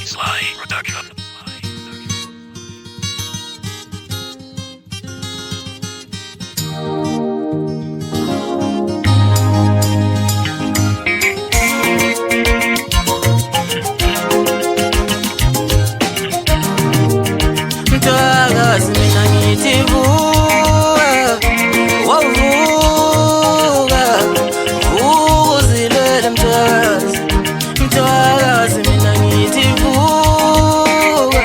Sly Production. Mtwakazi mina ngithi vuka, wavuka, uzilele Mtwakazi. Mtwakazi mina ngithi vuka,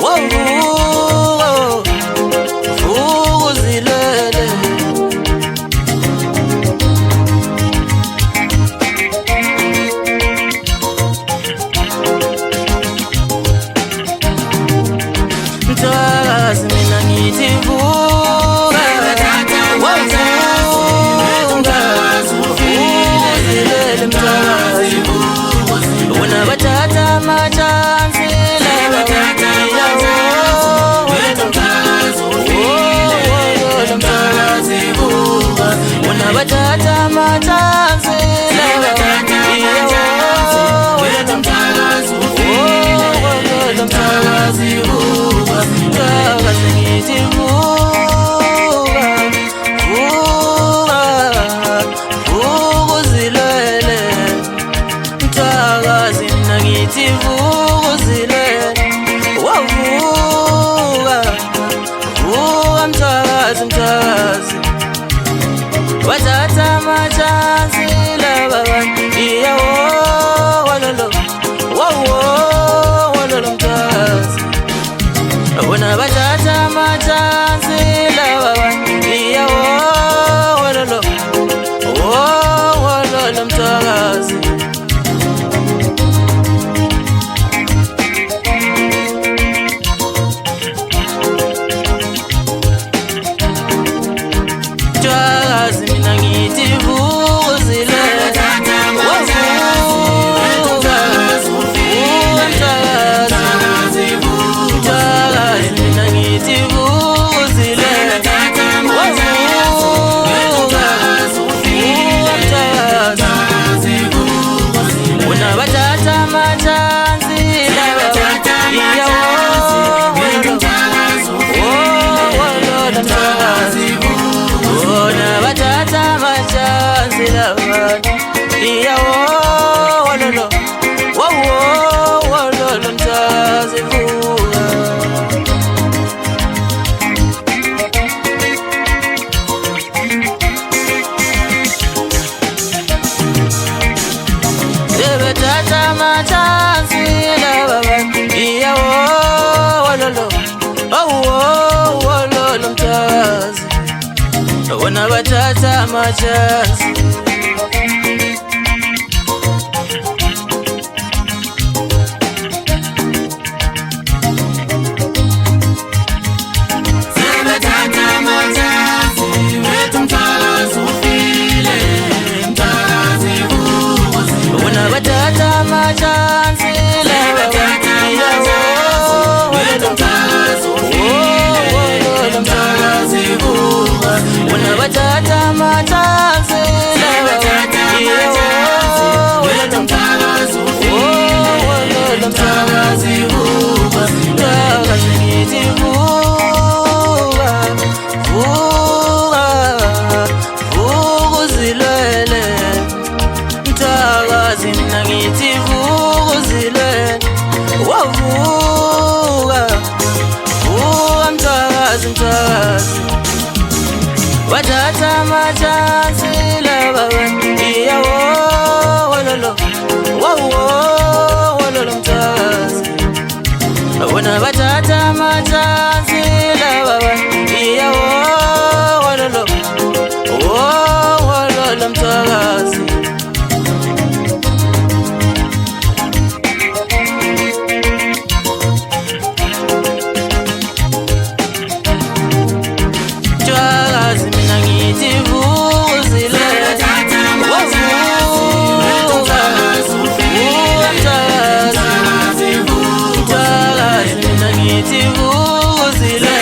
wavuka, uzilele. Mtwakazi mina ngithi vuka, wavuka, uzilele Mtwakazi. Wena bathatha amachansi laba Mtwakazi vuka. Wena bathatha amachansi laba Mtwakazi vuka. Mtwakazi ngithi vuka, vuka, vuka uzilele. Mtwakazi mina ngithi vuka uzilele, wavuka, vuka Mtwakazi, Mtwakazi. Wathatha amachansi laba bantu, walolo, walolo Mtwakazi. Wena bathatha amachansi laba bantu, walolo, walolo Mtwakazi. Mtwakazi mina ngithi vuka uzilele, wavuka, vuka Mtwakazi. Mtwakazi mina ngithi vuka uzilele, wavuka, vuka Mtwakazi. Wena bathatha amachansi laba walolo Mtwakazi. Wena bathatha amachansi laba walolo, walolo Mtwakazi vuka. Bathatha amachansi laba walolo, walolo Mtwakazi. Wena bathatha amachansi. Wena bathatha amachansi laba walolo Mtwakazi vuka. Wena bathatha amachansi laba walolo Mtwakazi vuka. Mtwakazi ngithi vuka, vuka, vuka uzilele. Mtwakazi mina ngithi vuka uzilele, wavuka, vuka Mtwakazi, Mtwakazi. Wathatha amachansi laba walolo, walolo Mtwakazi. Wena bathatha amachansi laba walolo, walolo Mtwakazi. Mtwakazi mina ngithi vuka uzilele, wavuka, vuka Mtwakazi. Mtwakazi mina ngithi vuka uzilele,